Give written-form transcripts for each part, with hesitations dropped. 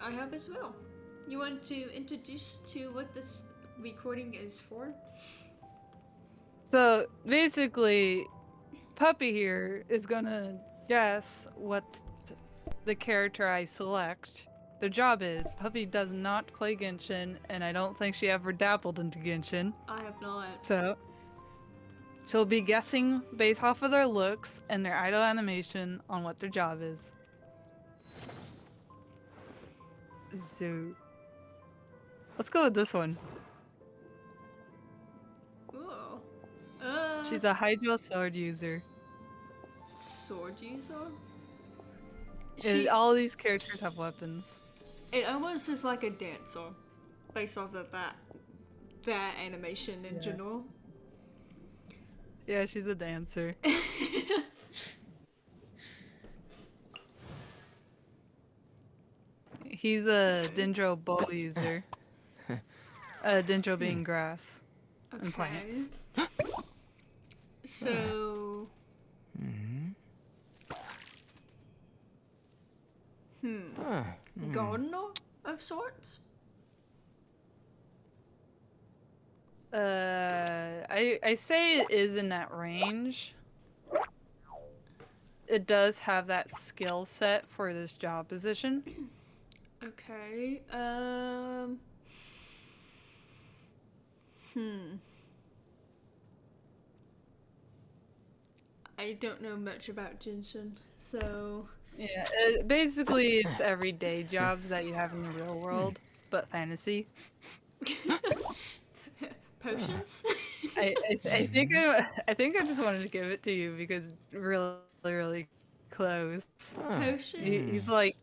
I have as well. You want to introduce to what this recording is for? So basically, Puppy here is gonna guess what the character I select. Their job is. Puppy does not play Genshin, and I don't think she ever dabbled into Genshin. I have not. So she'll be guessing based off of their looks and their idle animation on what their job is. So let's go with this one. Ooh. She's a Hydro sword user. Sword user? And all these characters have weapons. It almost is like a dancer, based off of that animation in general. Yeah, she's a dancer. He's a Dendro bow user. Dendro being grass and plants. So... Gardener of sorts? I say it is in that range. It does have that skill set for this job position. Okay, I don't know much about Genshin, so... Yeah, basically it's everyday jobs that you have in the real world, but fantasy. Potions? I think I just wanted to give it to you because it's really close. Potions? He's like,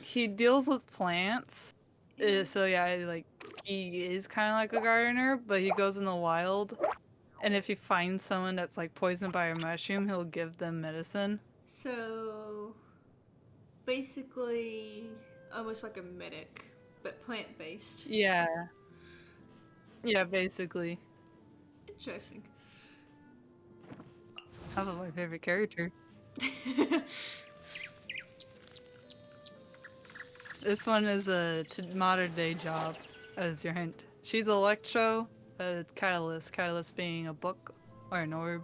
he deals with plants. So yeah, like he is kind of like a gardener, but he goes in the wild, and if he finds someone that's like poisoned by a mushroom, he'll give them medicine. So basically almost like a medic, but plant-based. Yeah. Yeah, basically. Interesting. That was my favorite character. This one is a modern day job, as your hint. She's Electro, a catalyst. Catalyst being a book or an orb.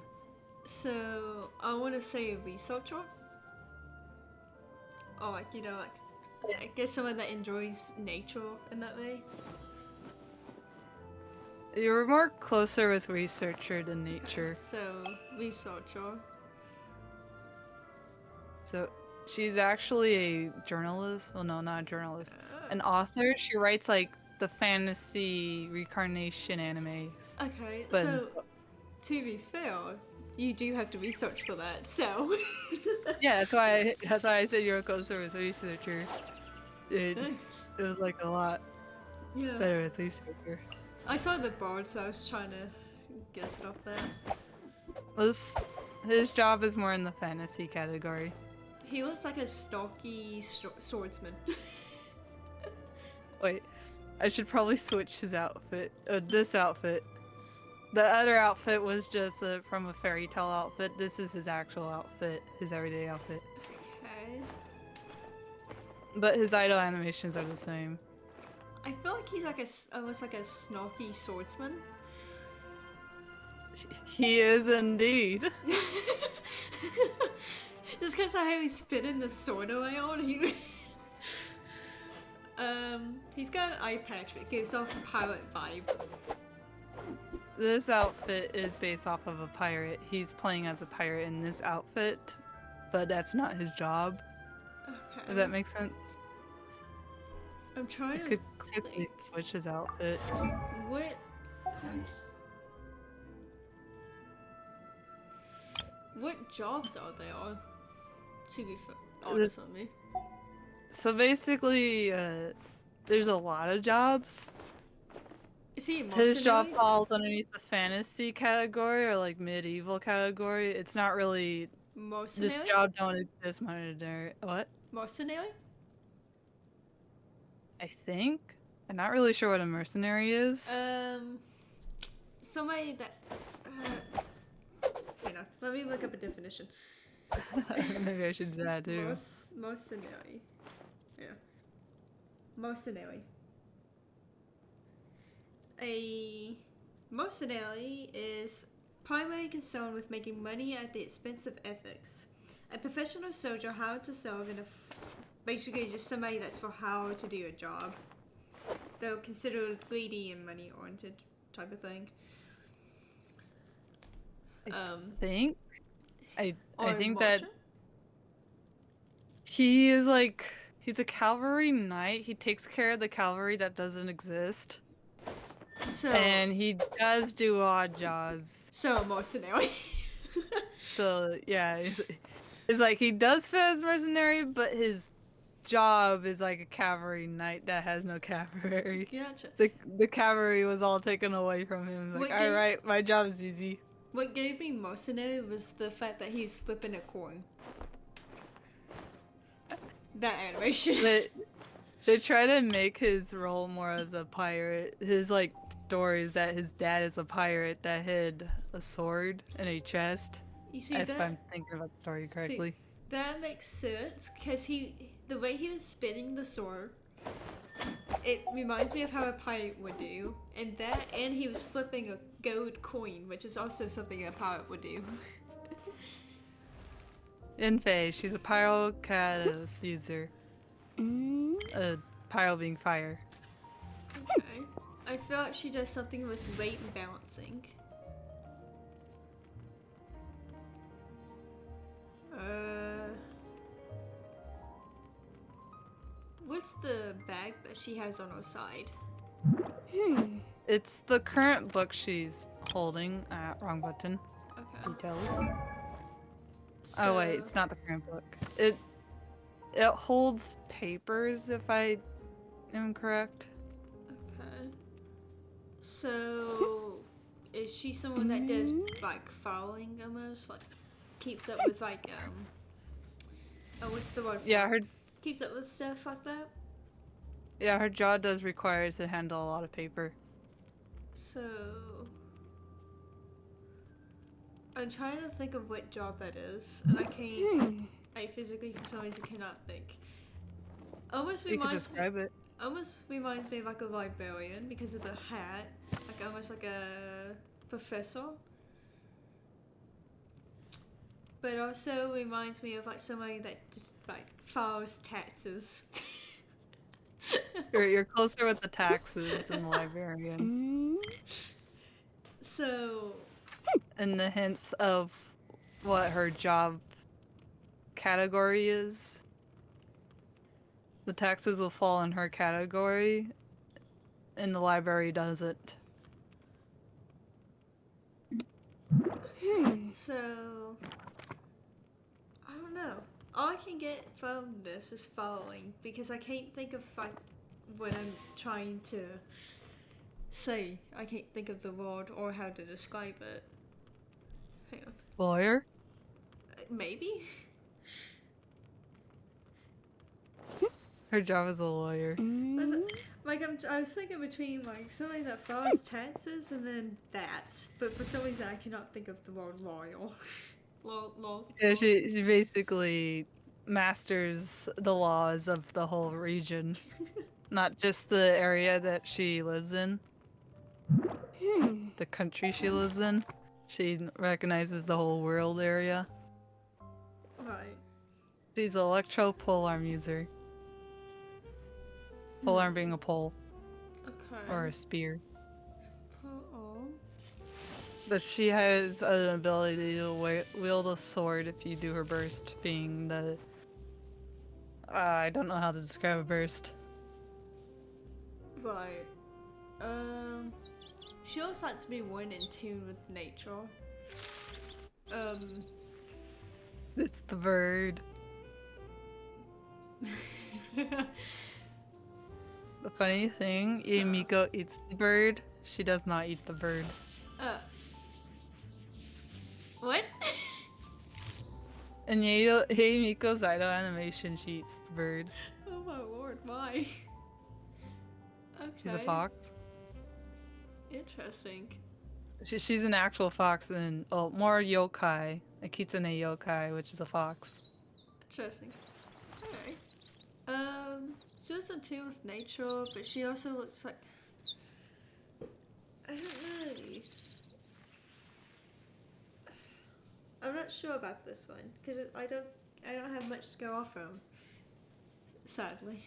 So I want to say a researcher. Or like, you know, like I guess someone that enjoys nature in that way. You were more closer with researcher than nature. So researcher. So she's actually a journalist. Well, no, not a journalist. An author. She writes like the fantasy reincarnation animes. Okay, But so to be fair, you do have to research for that. So yeah, that's why I said you were closer with researcher. It was like a lot better with researcher. I saw the board, so I was trying to guess it off there. His job is more in the fantasy category. He looks like a stocky swordsman. Wait, I should probably switch his outfit. This outfit. The other outfit was just from a fairy tale outfit. This is his actual outfit, his everyday outfit. Okay. But his idle animations are the same. I feel like he's like almost like a snarky swordsman. He is indeed. Just because of how he's spinning the sword around, he's got an eye patch that gives off a pirate vibe. This outfit is based off of a pirate. He's playing as a pirate in this outfit, but that's not his job. Okay. Does that make sense? I'm trying to could quickly switch his outfit. What jobs are there? To be honest with me. So basically, there's a lot of jobs. Is he a mercenary? His job falls underneath the fantasy category or like medieval category. It's not really. Mercenary? This job don't exist monetary. What? Mercenary? I think. I'm not really sure what a mercenary is. Somebody that. You know, let me look up a definition. Maybe I should do that too. Mercenary. Yeah. mercenary. A mercenary is primarily concerned with making money at the expense of ethics. A professional soldier hired to serve in basically just somebody that's for hired to do a job. They're considered greedy and money-oriented type of thing. I Or think that merchant? he is like he's a cavalry knight. He takes care of the cavalry that doesn't exist. So, And he does do odd jobs. so mercenary. So yeah, it's like he does fit as mercenary, but his job is like a cavalry knight that has no cavalry. Gotcha. The cavalry was all taken away from him. He's like, all right, my job is easy. What gave me mercenary was the fact that he's flipping a coin. That animation. They try to make his role more as a pirate. His like story is that his dad is a pirate that hid a sword in a chest. You see if that? I'm thinking about the story correctly. See, that makes sense because the way he was spinning the sword, it reminds me of how a pirate would do, and he was flipping a gold coin, which is also something a pirate would do. Infei, she's a pyrocatus user. Pyro being fire. Okay. I feel like she does something with weight and balancing. What's the bag that she has on her side? It's the current book she's holding. Wrong button. Okay. Details. So, Oh wait, it's not the current book. It holds papers, if I am correct. Okay. So, is she someone that does like filing almost, like keeps up with like oh, what's the word? Yeah, her Keeps up with stuff like that. her job does require to handle a lot of paper. So, I'm trying to think of what job that is, and I can't. I physically, for some reason, cannot think. Almost You could reminds describe it. Almost reminds me of like a librarian because of the hat, like almost like a professor. But also reminds me of like somebody that just like files taxes. You're closer with the taxes than the librarian. So, And the hints of what her job category is. The taxes will fall in her category, and the library doesn't. so I don't know. All I can get from this is following because I can't think of like what I'm trying to say. I can't think of the word or how to describe it. Hang on. Lawyer? Maybe? Her job is a lawyer. I was thinking between like somebody that files taxes and then that, but for some reason I cannot think of the word loyal. Yeah, she basically masters the laws of the whole region, not just the area that she lives in. The country she lives in. She recognizes the whole world area. Right. She's an electro-polearm user. Polearm being a pole Okay. or a spear. Oh. But she has an ability to wield a sword if you do her burst, being the... I don't know how to describe a burst. Right. She also likes to be one in tune with nature. It's the bird. The funny thing, Miko eats the bird. She does not eat the bird. What? In Miko's idol animation, she eats the bird. Oh my lord, why? Okay. She's a fox. Interesting. She's an actual fox and more yokai. A kitsune yokai, which is a fox. Interesting. Alright. She was in tune with nature, but she also looks like, I don't know. I'm not sure about this one because I don't have much to go off of. Sadly.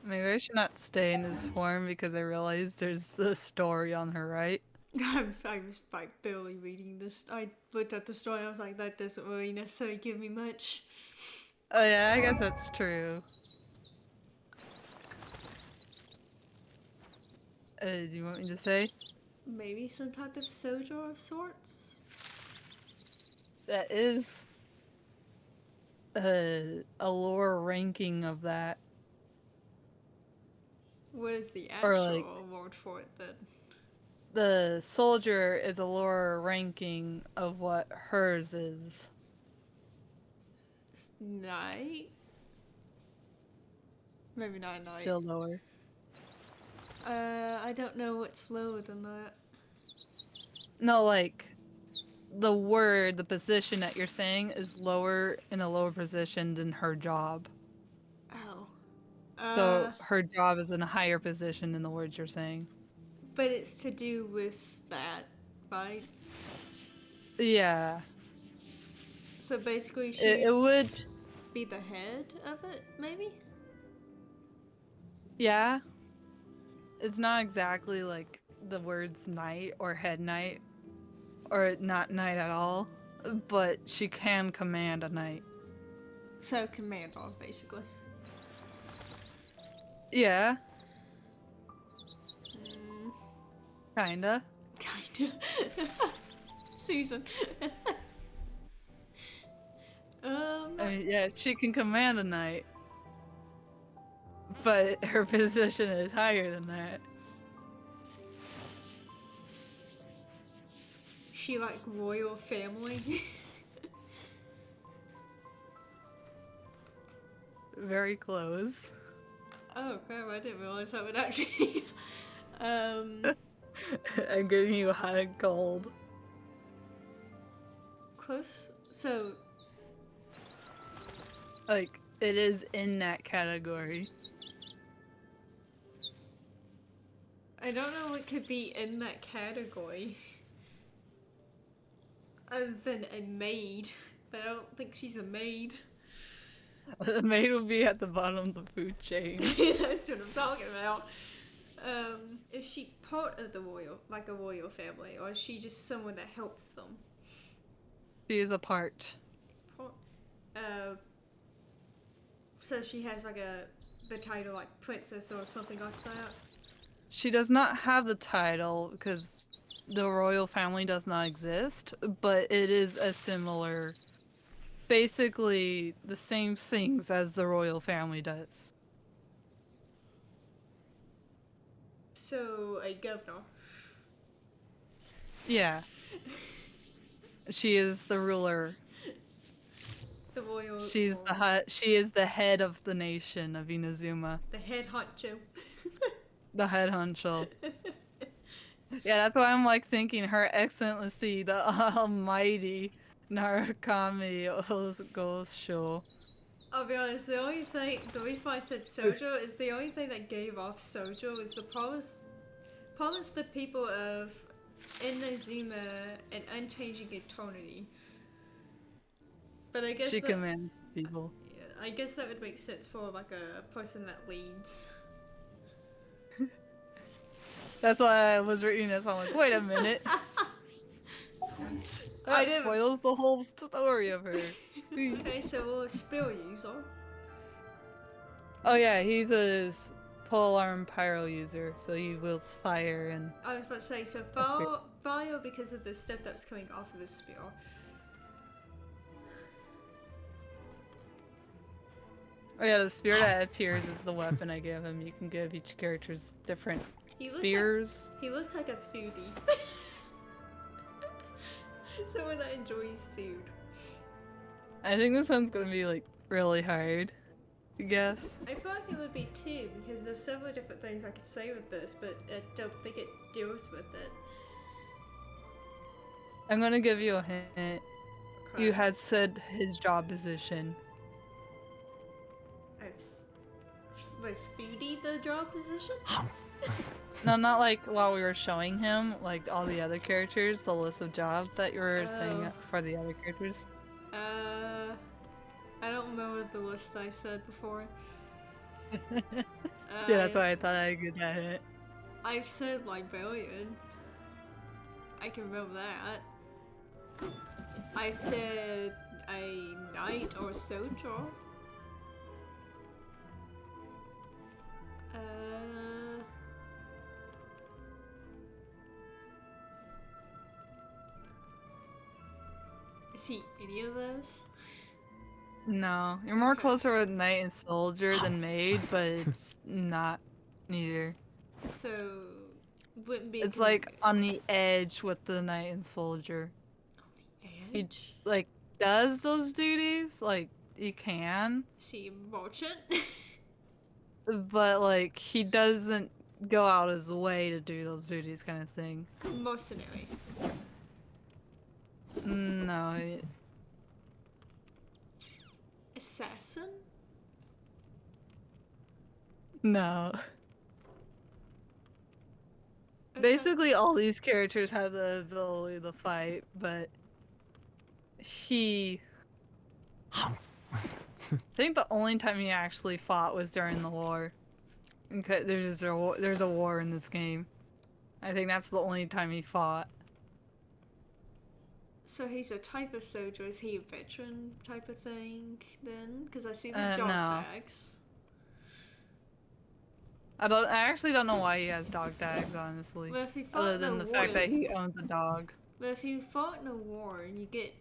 Maybe I should not stay in this form because I realized there's the story on her right. I was like barely reading this. I looked at the story and I was like, that doesn't really necessarily give me much. Oh yeah, I guess that's true. Do you want me to say? Maybe some type of soldier of sorts? That is a lower ranking of that. What is the Or, actual like, award for it then? the soldier is a lower ranking of what hers is. Knight? Maybe not knight. Still lower. I don't know what's lower than that. No, like, the position that you're saying is lower in a lower position than her job. Oh. So her job is in a higher position than the words you're saying. But it's to do with that, right? Yeah. So basically It would... be the head of it, maybe? Yeah. It's not exactly like the words knight or head knight, or not knight at all, but she can command a knight. So commander, basically. Yeah, Mm, kinda. kinda. Susan. Yeah, she can command a knight, but her position is higher than that. She like royal family. Very close. Oh crap, I didn't realize that would actually I'm getting you hot and cold. close. So Like, it is in that category. I don't know what could be in that category. Other than a maid. But I don't think she's a maid. The maid will be at the bottom of the food chain. That's what I'm talking about. Is she part of the royal, like a royal family, or is she just someone that helps them? She is a part. Part, so she has like the title like princess or something like that. She does not have the title because the royal family does not exist, but it is a similar, basically the same things as the royal family does. So a governor. Yeah. She is the ruler. The royal. She is the head of the nation of Inazuma. The head honcho. The head honcho. Yeah, that's why I'm like thinking Her Excellency, the Almighty Narukami Gosho. I'll be honest, the reason why I said Sojo is the only thing that gave off Sojo is the promise the people of Inazuma an unchanging eternity. But I guess She commands people. Yeah, I guess that would make sense for like a person that leads. That's why I was reading this. I'm like, wait a minute. That spoils the whole story of her. Okay, so we're a spell user. Oh yeah, he's a pole arm pyro user, so he wields fire and... I was about to say, so fire because of the stuff that's coming off of the spell. Oh yeah, the spear that appears is the weapon I give him. You can give each character's different spears. He looks like a foodie. Someone that enjoys food. I think this one's gonna be like really hard, I guess. I feel like it would be too, because there's so many different things I could say with this, but I don't think it deals with it. I'm gonna give you a hint. Okay. You had said his job position. Was Foodie the job position? No, not like while we were showing him, like all the other characters, the list of jobs that you were saying for the other characters. I don't remember the list I said before. Yeah, that's why I thought I'd get that hit. I've said librarian. I can remember that. I've said a knight or soldier. Is he any of those? No, you're more closer with knight and soldier than maid, but it's not neither. So, wouldn't be. It's like on the edge with the knight and soldier. On the edge? He like does those duties, like he can. Is he merchant? But like he doesn't go out his way to do those duties, kind of thing. Mercenary. No. Assassin? No. Basically, all these characters have the ability to fight, but he. I think the only time he actually fought was during the war. Okay, there's a war in this game. I think that's the only time he fought. So he's a type of soldier. Is he a veteran type of thing then? Because I see the dog no. tags. I actually don't know why he has dog tags, honestly. Well, if he fought other than the fact that he owns a dog. Well, if you fought in a war and you get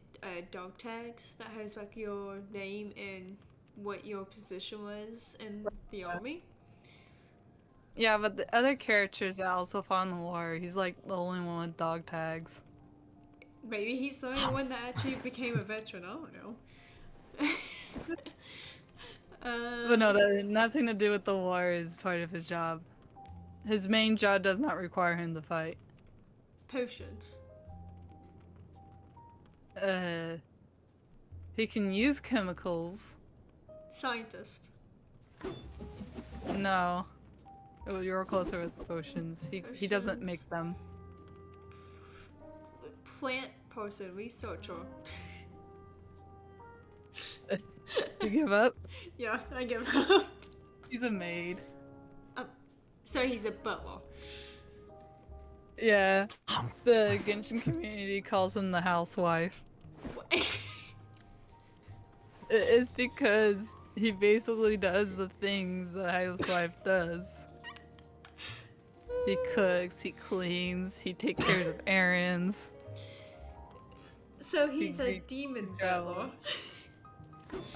dog tags that has like your name and what your position was in the army. Yeah, but the other characters that also fought in the war, he's like the only one with dog tags. Maybe he's the only one that actually became a veteran. I don't know. But no, nothing to do with the war is part of his job. His main job does not require him to fight. Potions. He can use chemicals. Scientist. No. Oh, you're closer with potions. He doesn't make them. Plant person, researcher. You give up? Yeah, I give up. He's a maid. So he's a butler. Yeah. The Genshin community calls him the housewife. It's because he basically does the things a housewife does. He cooks, he cleans, he takes care of errands. So he's a demon butler.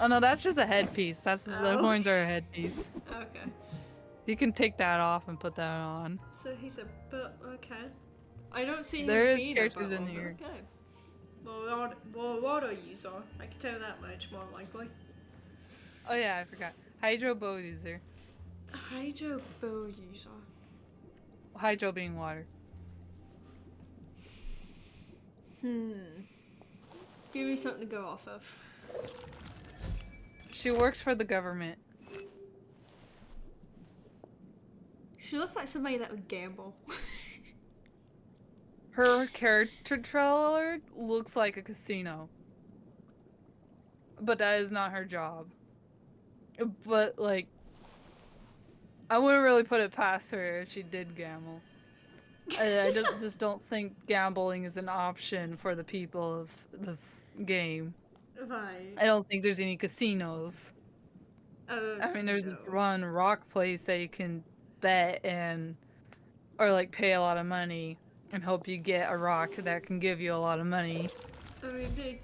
Oh no, that's just a headpiece. The horns are a headpiece. Okay. You can take that off and put that on. So he's a okay. I don't see him there is being characters a butler, in here. Okay. Well, water user. I can tell that much more likely. Oh yeah, I forgot. Hydro bow user. Hydro bow user. Hydro being water. Give me something to go off of. She works for the government. She looks like somebody that would gamble. Her character trailer looks like a casino. But that is not her job. But, like, I wouldn't really put it past her if she did gamble. I just don't think gambling is an option for the people of this game. Right. I don't think there's any casinos. I mean, there's this one rock place that you can bet or like pay a lot of money and hope you get a rock that can give you a lot of money. I mean,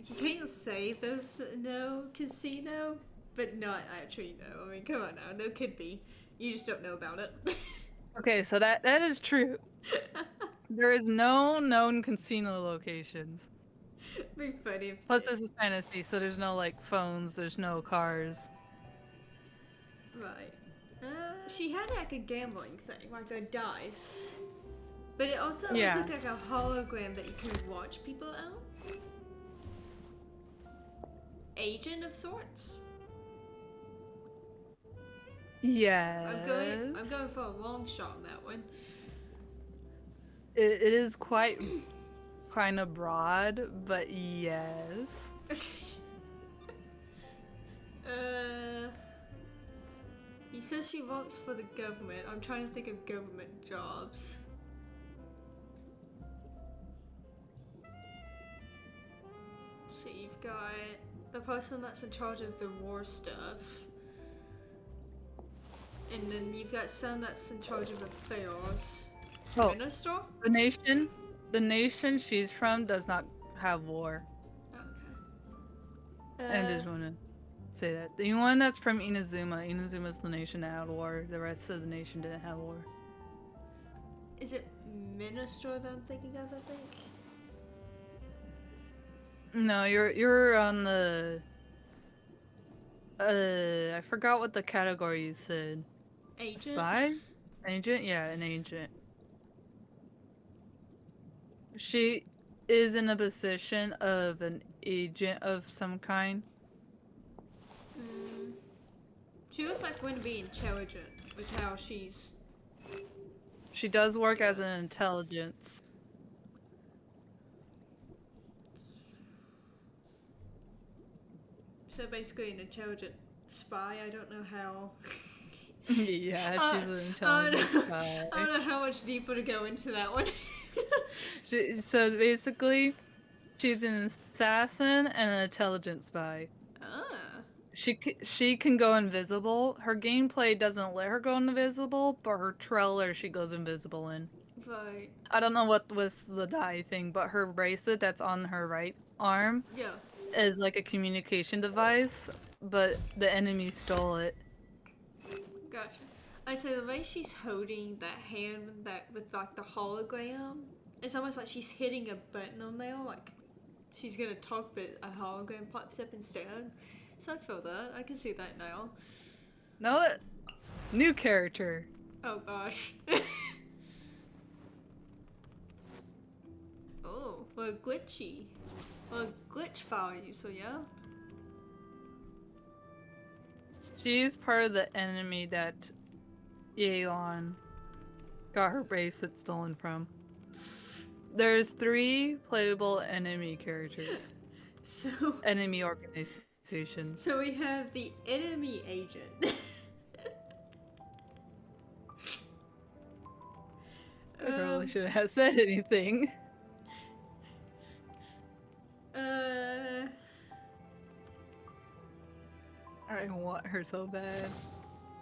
you can't say there's no casino, but not actually no. I mean, come on now, there could be. You just don't know about it. Okay, so that is true. There is no known casino locations. Be funny if Plus, this is fantasy, so there's no like phones, there's no cars. Right. She had like a gambling thing, like a dice. But it also looks like a hologram that you can watch people out. Agent of sorts. Yes. I'm going for a long shot on that one. It is quite kind of broad, but yes. He says she works for the government. I'm trying to think of government jobs. So you've got the person that's in charge of the war stuff. And then you've got someone that's in charge of affairs. Oh, Minister? the nation she's from does not have war. Okay. I just want to say that. The one that's from Inazuma's the nation that had war. The rest of the nation didn't have war. Is it Minister that I'm thinking of, I think? No, you're on the... I forgot what the category you said. Agent? Spy? Agent? Yeah, an agent. She is in a position of an agent of some kind. She looks like going to be intelligent with how she's... She does work as an intelligence. So basically an intelligent spy. I don't know how... Yeah, she's an intelligence spy. I don't know how much deeper to go into that one. So basically, she's an assassin and an intelligence spy. Ah. She can go invisible. Her gameplay doesn't let her go invisible, but her trailer she goes invisible in. Right. I don't know what was the dye thing, but her bracelet that's on her right arm is like a communication device, but the enemy stole it. Gotcha. I say the way she's holding that hand with like the hologram, it's almost like she's hitting a button on there, like she's gonna talk, but a hologram pops up instead. So I feel that. I can see that now. No, new character. Oh gosh. Oh, well, glitchy. Well, glitch file user, yeah? She's part of the enemy that Yeon got her bracelet stolen from. There's 3 playable enemy characters. So... Enemy organizations. So we have the enemy agent. I probably shouldn't have said anything. I want her so bad.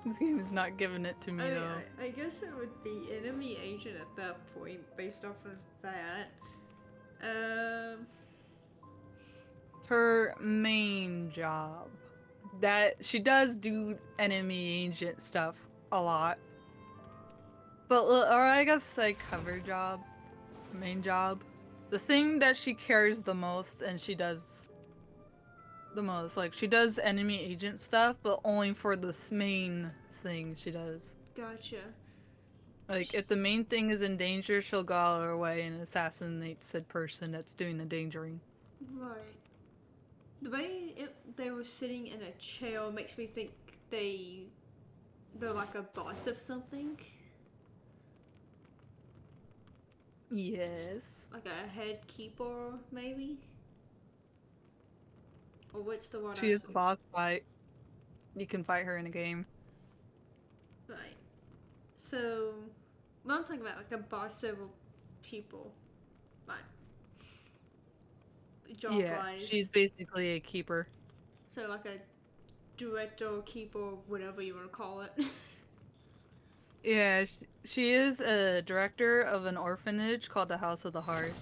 This game is not giving it to me though. I guess it would be enemy agent at that point, based off of that. Her main job. That she does do enemy agent stuff a lot. But, or I guess like cover job, main job. The thing that she cares the most and she does the most, like she does enemy agent stuff, but only for the main thing she does. Gotcha. Like if the main thing is in danger, she'll go out of her way and assassinate said person that's doing the endangering. Right. The way they were sitting in a chair makes me think they're like a boss of something. Yes. Like a head keeper, maybe? Or what's the one She is the boss fight. You can fight her in a game. Right. So, what I'm talking about, like a boss of people. Right. Job-wise. She's basically a keeper. So like a director, keeper, whatever you want to call it. Yeah, she is a director of an orphanage called the House of the Heart.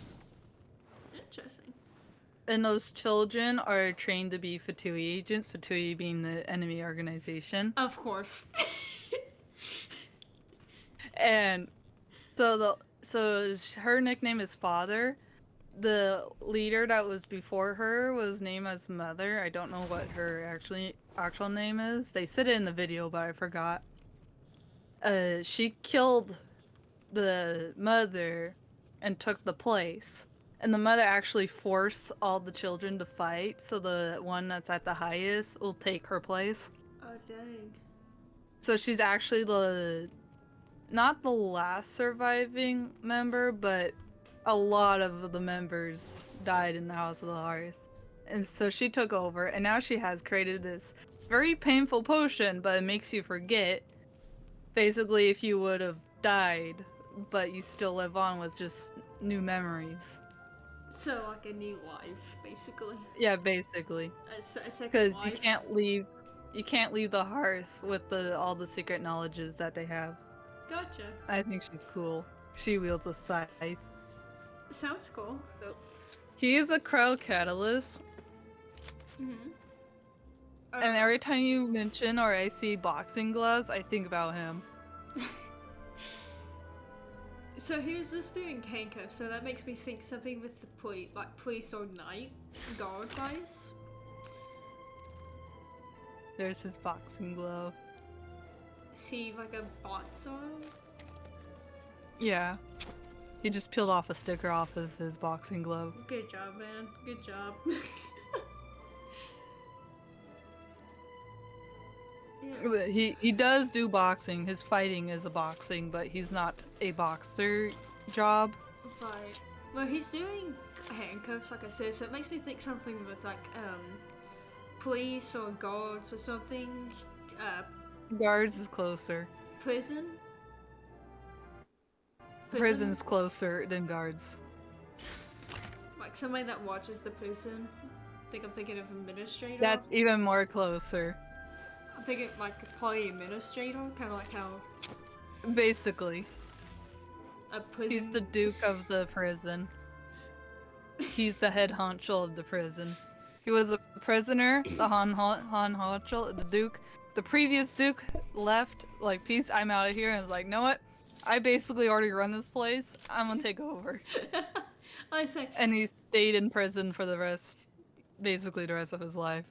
Interesting. And those children are trained to be Fatui agents, Fatui being the enemy organization. Of course. And so her nickname is Father. The leader that was before her was named as Mother. I don't know what her actual name is. They said it in the video, but I forgot. She killed the mother and took the place. And the mother actually forced all the children to fight, so the one that's at the highest will take her place. Oh, dang. So she's actually not the last surviving member, but a lot of the members died in the House of the Hearth. And so she took over, and now she has created this very painful potion, but it makes you forget. Basically, if you would have died, but you still live on with just new memories. So like a new life, basically. Yeah, basically. A second Because life. you can't leave the hearth with all the secret knowledges that they have. Gotcha. I think she's cool. She wields a scythe. Sounds cool. He is a crowd catalyst, Mm-hmm. and every time you mention or I see boxing gloves, I think about him. So he was just doing Kenko, so that makes me think something with the police or knight guard guys. There's his boxing glove. Is he like a boxer? Yeah. He just peeled off a sticker off of his boxing glove. Good job, man. Good job. Yeah. But he does do boxing. His fighting is a boxing, but he's not a boxer job. Right. Well, he's doing handcuffs, like I said, so it makes me think something with like police or guards or something. Guards is closer. Prison. Prison's closer than guards. Like somebody that watches the prison. I think I'm thinking of administrator. That's even more closer. I'm thinking like probably administrator, kind of like how Basically. a prison. He's the duke of the prison. He's the head honcho of the prison. He was a prisoner, the Han honcho, the duke. The previous duke left, like, peace, I'm out of here, and was like, know what? I basically already run this place. I'm gonna take over. I say. And he stayed in prison for basically the rest of his life.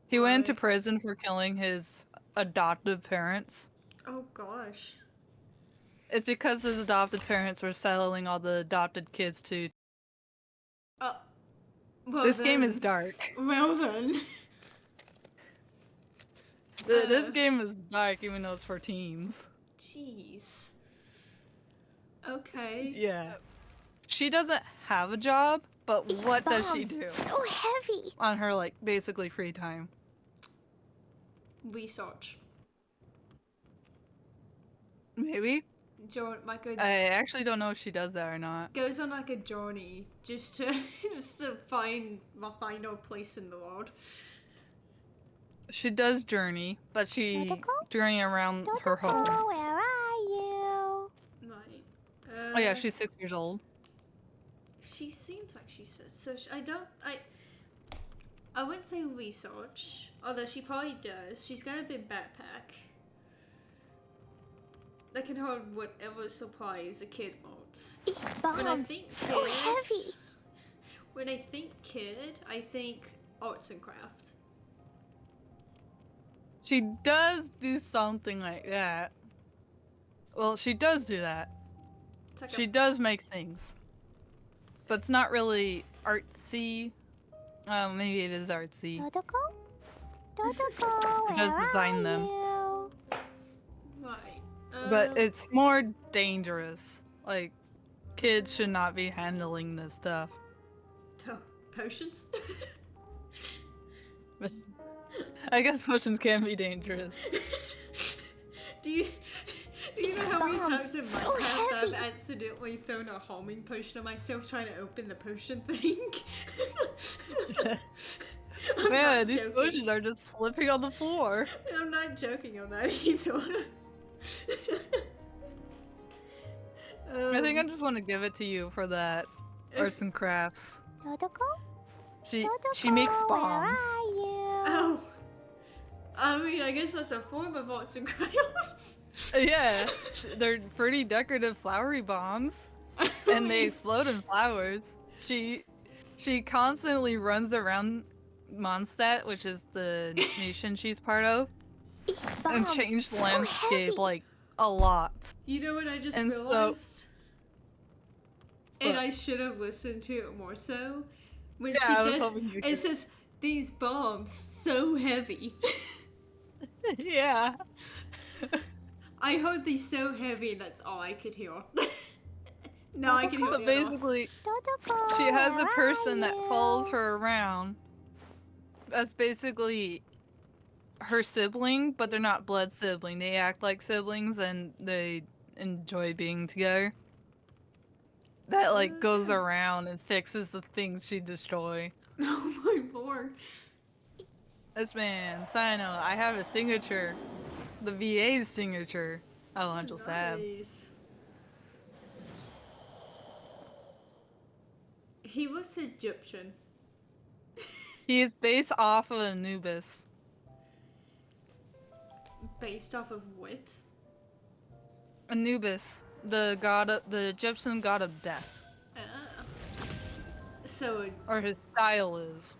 He went to prison for killing his adoptive parents. Oh gosh. It's because his adopted parents were selling all the adopted kids to. Well, This game then. is dark. Well then. This game is dark, even though it's for teens. Jeez. Okay. Yeah. She doesn't have a job, but what does she do So heavy. on her, like, basically free time? Research. Maybe? Like I actually don't know if she does that or not. goes on like a journey just to find my final place in the world. She does journey, but she Totoko? journey around her home. Totoko, where are you? Right. Oh yeah, she's 6 years old. She seems like she says so. I wouldn't say research, although she probably does. She's got a big backpack that can hold whatever supplies a kid wants. These When I bombs, think so kid, heavy. when I think kid, I think arts and craft. She does do something like that. Well, she does do that. It's like She does make things. But it's not really artsy. Maybe it is artsy. Totoko? Totoko, It does where design are them. you? right. But it's more dangerous. Like, kids should not be handling this stuff. Potions. I guess potions can be dangerous. do you know how many bombs, times in so Minecraft I've heavy. accidentally thrown a homing potion at myself trying to open the potion thing? I'm Man, not these joking. potions are just slipping on the floor. I'm not joking on that either. I think I just want to give it to you for that arts and crafts. Totoko? She Totoko, makes where bombs. are you? Oh. I mean, I guess that's a form of arts and crafts. Yeah, they're pretty decorative flowery bombs, and they explode in flowers. She constantly runs around Mondstadt, which is the nation she's part of, These and bombs, changed the so landscape heavy. like a lot. You know what I just And so- realized? And What? I should have listened to it more so. When Yeah, she I was does, hoping you it could. says, these bombs so heavy. Yeah. I heard these so heavy, and that's all I could hear. Now I can hear So the other one. basically, Totoko, she has a where person are that you? follows her around. That's basically her sibling, but they're not blood sibling. They act like siblings and they enjoy being together. That like goes Okay. around and fixes the things she destroy. Oh my lord. This man, Sino, I have a signature. The VA's signature. Alejandro Sab. Nice. He looks Egyptian. He is based off of Anubis. Based off of what? Anubis, the Egyptian god of death. Ah. So Or his style is.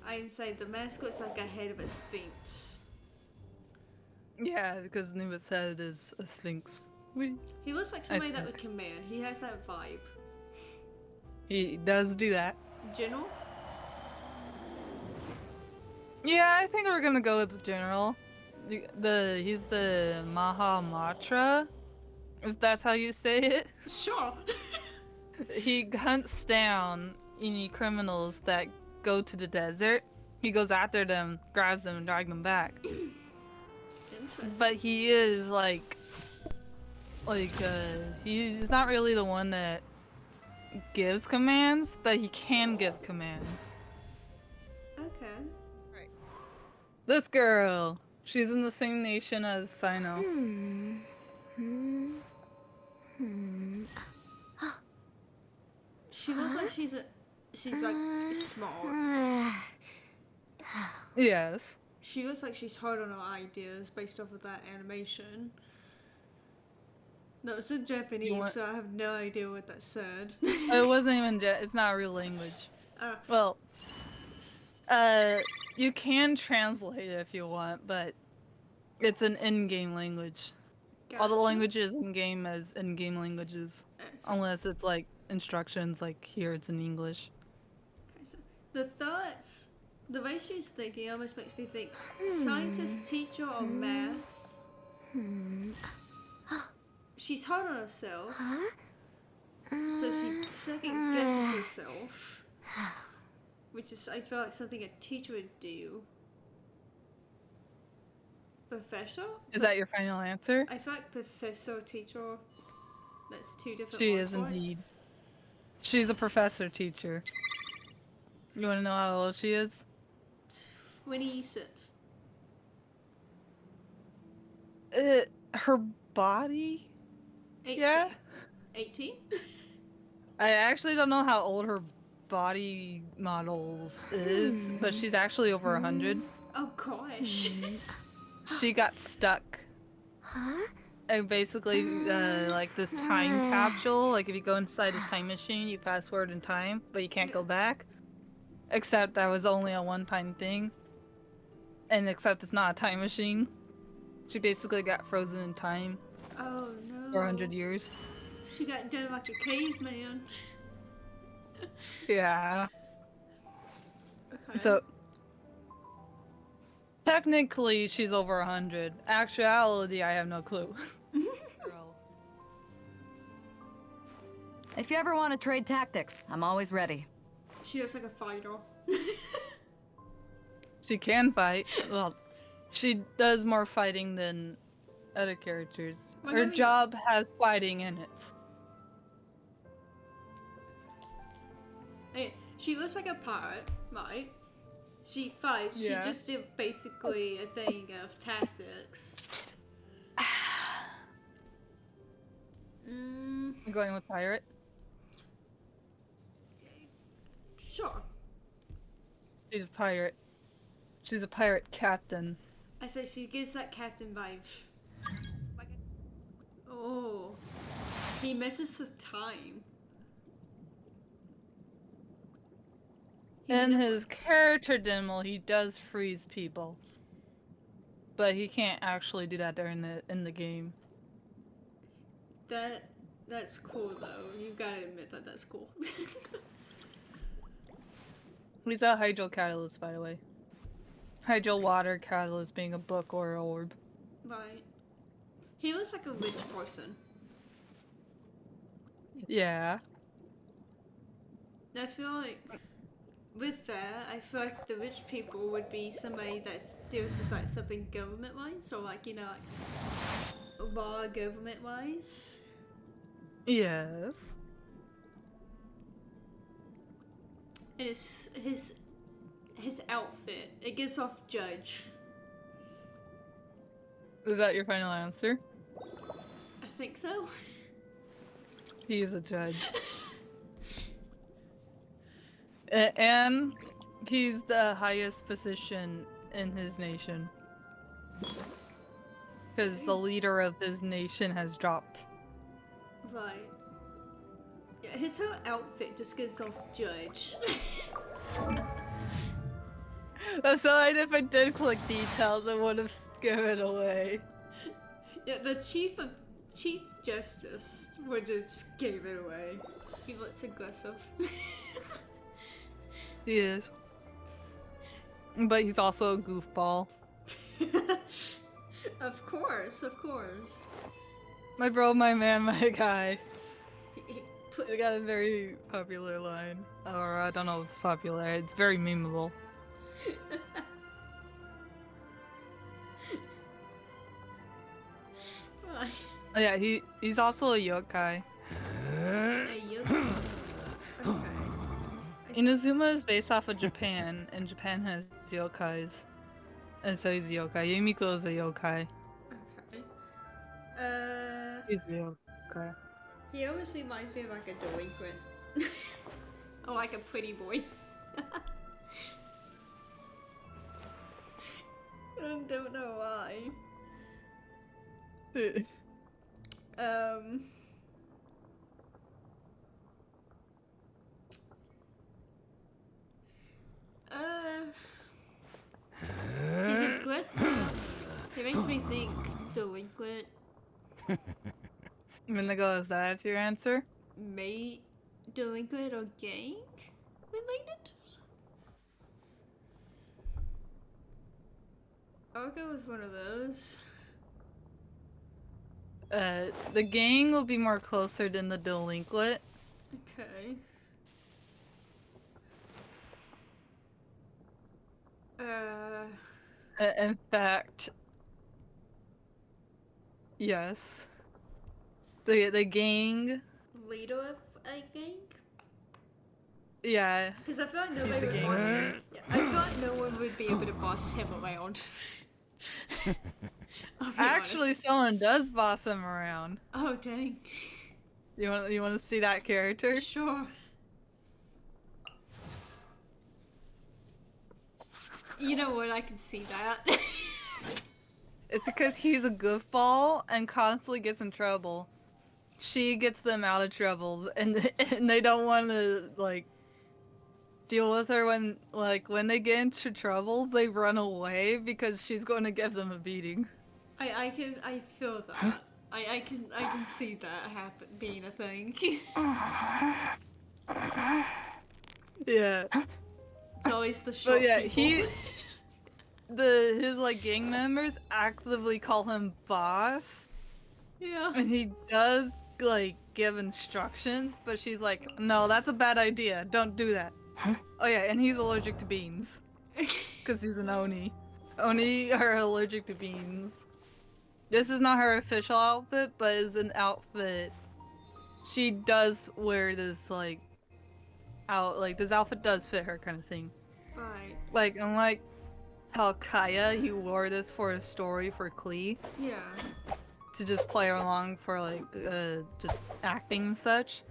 I'm saying the mascot's like a head of a sphinx. Yeah, because Anubis' head is a sphinx. He looks like somebody that think. would command. He has that vibe. He does do that. General? Yeah, I think we're gonna go with the general. He's the Mahamatra, if that's how you say it. Sure. He hunts down any criminals that go to the desert. He goes after them, grabs them, and drags them back. Interesting. But he is he's not really the one that gives commands, but he can give commands. Okay. This girl, she's in the same nation as Sino. She looks like she's like small. Yes. She looks like she's hard on her ideas based off of that animation. No, it's in Japanese, so I have no idea what that said. It wasn't even it's not a real language. Ah. Well, you can translate it if you want, but it's an in-game language. All the Gotcha. languages in-game as in-game languages. So- Unless it's like instructions, like here it's in English. okay, so the thoughts, the way she's thinking almost makes me think scientist, teacher, or math. She's hard on herself, so she second guesses herself, which is, I feel like, something a teacher would do. Professor? Is that your final answer? I feel like professor, teacher, that's two different She words is for it. indeed. She's a professor teacher. You want to know how old she is? 26. Her body? 18. Yeah. 18? I actually don't know how old her body models is, but she's actually over 100. Oh gosh. She got stuck. And basically, like this time capsule, like if you go inside this time machine, you fast forward in time, but you can't go back. Except that was only a one-time thing. And except it's not a time machine. She basically got frozen in time Oh no. for 100 years. She got done like a caveman. Yeah. Okay. So, technically, she's over 100. Actuality, I have no clue. Girl. If you ever want to trade tactics, I'm always ready. She looks like a fighter. She can fight. Well, she does more fighting than other characters. Well, Her let me- job has fighting in it. Hey, she looks like a pirate, right? She fights. Yeah. She just did basically a thing of tactics. I'm going with pirate. Sure. She's a pirate. She's a pirate captain. I say she gives that captain vibe. Like oh. He messes with time. He In his manipulates. character demo, he does freeze people. But he can't actually do that during in the game. That's cool though. You gotta admit that that's cool. He's a hydro catalyst, by the way. Hydro water catalyst being a book or an orb. Right. He looks like a rich person. Yeah. I feel like with that, I feel like the rich people would be somebody that deals with like something government-wise, or like, you know, like law government-wise. Yes. And it's his outfit. It gives off judge. Is that your final answer? I think so. He is a judge. And he's the highest position in his nation. Because the leader of his nation has dropped. Right. Yeah, his whole outfit just gives off judge. That's why if I did click details, I would have given it away. Yeah, the Chief Justice would just give it away. He looks aggressive. He is. But he's also a goofball. Of course, of course. My bro, my man, my guy. He put- He got a very popular line. Or I don't know if it's popular. It's very memeable. Right. Oh, yeah, he's also a yokai. Hey, you. Okay. Inazuma is based off of Japan, and Japan has yokais. And so he's a yokai. Yumiko is a yokai. Okay. He's a yokai. He always reminds me of like a delinquent. Or like a pretty boy. I don't know why. He's aggressive. He makes me think delinquent. Minigo, is that your answer? Mate, delinquent or gang related? I'll go with one of those. The gang will be more closer than the delinquent. Okay. In fact, yes. The gang, Leader of a gang? yeah. Because I feel like He's nobody the would gang want. leader. Yeah, I feel like no one would be able to boss him around. I'll be Actually, honest. someone does boss him around. Oh dang. You want to see that character? Sure. You know what? I can see that. It's because he's a goofball and constantly gets in trouble. She gets them out of trouble, and they don't want to like deal with her when they get into trouble. They run away because she's going to give them a beating. I feel that. I can see that happen being a thing. Yeah. It's always the short But yeah, people. his like gang members actively call him boss, Yeah. and he does like give instructions, but she's like, no, that's a bad idea. Don't do that. Oh yeah, and he's allergic to beans because he's an oni. Oni are allergic to beans. This is not her official outfit, but is an outfit. She does wear this like this outfit does fit her kind of thing. Right. Like, unlike how Kaya, he wore this for a story for Klee Yeah. to just play along for like just acting and such.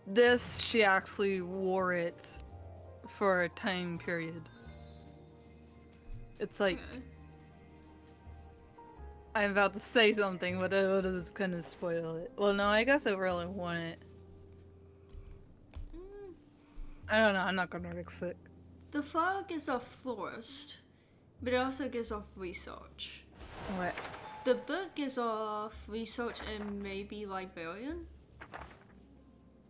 This, she actually wore it for a time period. It's like, Okay. I'm about to say something, but it is gonna spoil it. Well, no, I guess I really want it. Mm. I don't know, I'm not gonna fix it. The file gives off florist, but it also gives off research. What? The book gives off research and maybe librarian.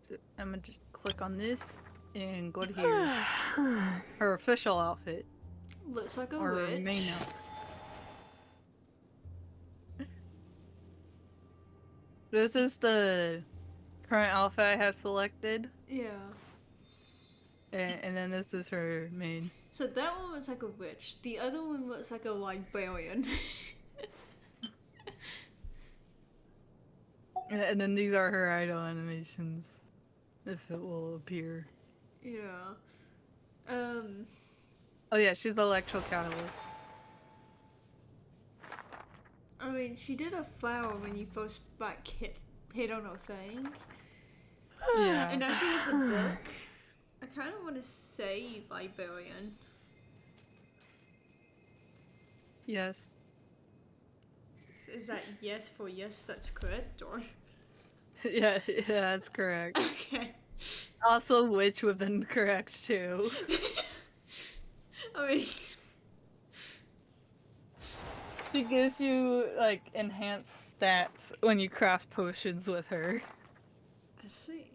So I'm gonna just click on this and go to here. Her official outfit. Looks like a Or her witch. main outfit. This is the current outfit I have selected, Yeah. and then this is her main. So that one looks like a witch. The other one looks like a librarian. And then these are her idol animations, if it will appear. Yeah. Oh yeah, she's the Electro Catalyst. I mean, she did a flower when you first like hit on her thing. Yeah. And now she has a book. I kind of want to say librarian. Yes. Is that yes for yes? That's correct, or Yeah, that's correct. okay? Also, witch would have been correct too. I mean, She gives you like enhanced stats when you craft potions with her. I see.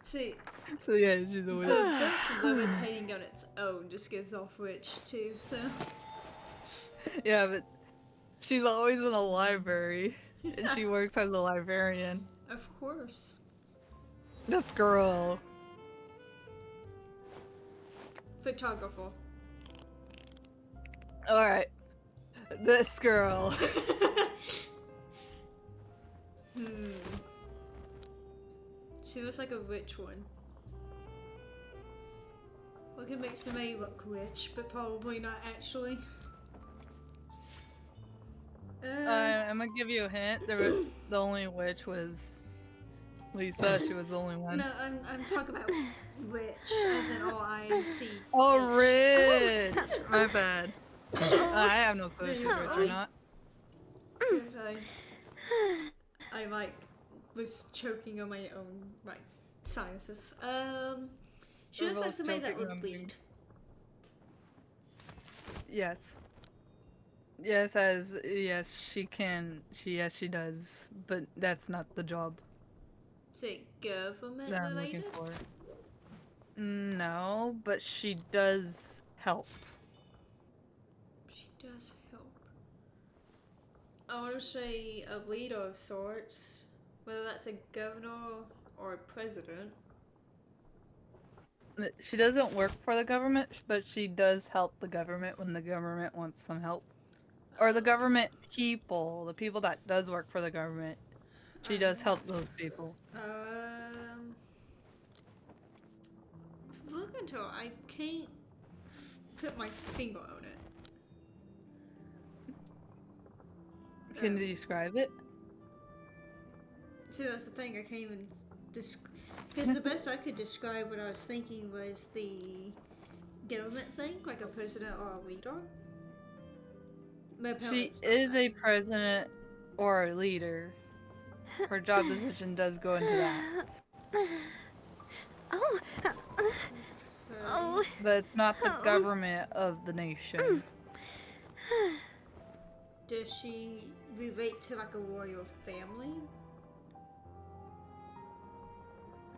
See, So yeah, she's a the witch. book levitating on its own just gives off witch too. So Yeah, but she's always in a library, and she works as a librarian. of course. This girl. Photographer. Alright. This girl. She looks like a rich one. What can make somebody look rich, but probably not actually. I'm gonna give you a hint. The only witch was Lisa. She was the only one. No, I'm talking about rich, as in R-I-C. Oh, rich! My bad. I have no clue if she's rich or not. I like was choking on my own like sinuses. She We're looks like both somebody that choking would on bleed. Yes. Yes, she can. She does. But that's not the job Is it government that I'm looking related? for. No, but she does help. She does help. I want to say a leader of sorts, whether that's a governor or a president. She doesn't work for the government, but she does help the government when the government wants some help. Or the government people, the people that does work for the government. She does help those people. Look into it. I can't put my finger on it. Can you describe it? See, that's the thing. I can't even because the best I could describe what I was thinking was the government thing, like a president or a leader. But She apparently it's not is that. a president or a leader. Her job position does go into that. Oh. Oh. But it's not the government of the nation. Does she relate to like a royal family?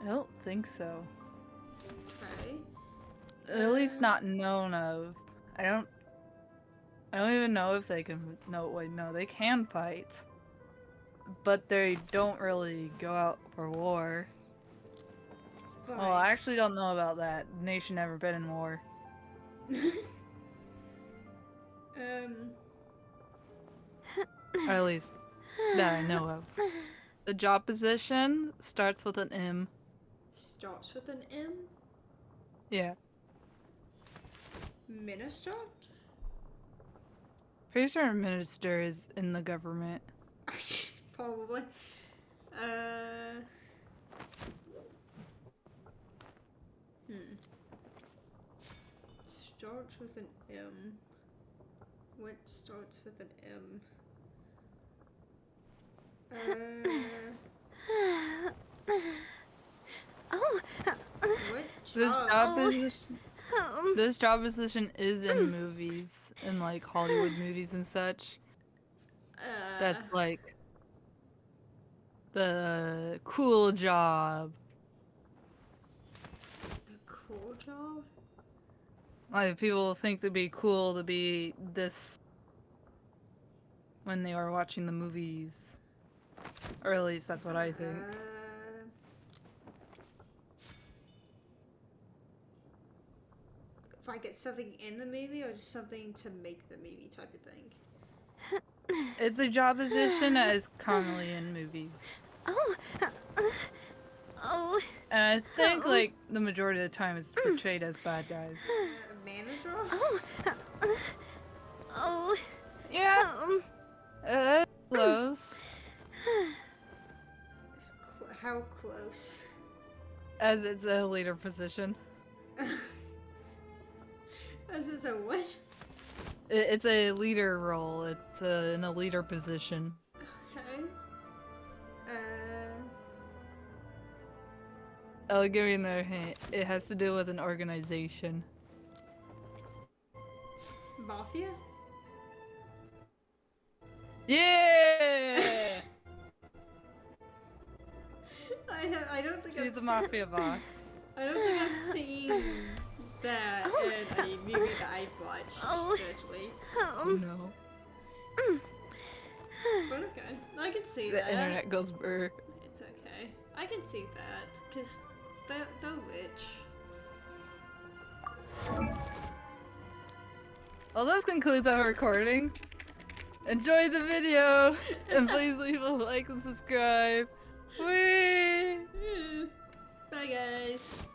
I don't think so. Okay. At least not known of. I don't even know if they can. No, wait, no, they can fight. But they don't really go out for war. Fine. Oh, I actually don't know about that. The nation never been in war. Or at least that I know of. The job position starts with an M. Starts with an M? Yeah. Minister? Pretty sure a minister is in the government. Probably. Starts with an M. What starts with an M? Oh. What This job? job position. Oh. This job position is in movies, in like Hollywood movies and such. That's like the cool job. The cool job? Like people think it'd be cool to be this when they are watching the movies. Or at least that's what I think. If I get something in the movie or just something to make the movie type of thing. It's a job position that is commonly in movies. Oh. Oh. And I think, like, the majority of the time it's portrayed as bad guys. A manager? Oh. Oh. Yeah, it is close. How close? As it's a leader position. This is a what? It's a leader role. It's in a leader position. Okay. I'll give you another hint. It has to do with an organization. Mafia? Yeah! I don't think She's I've the mafia boss. I don't think I've seen that in a movie that I've watched, Oh. actually. Oh no. But okay. I can see The that. internet goes brr. It's okay. I can see that, because the witch. Well, that concludes our recording. Enjoy the video, and please leave a like and subscribe. Whee! Bye, guys.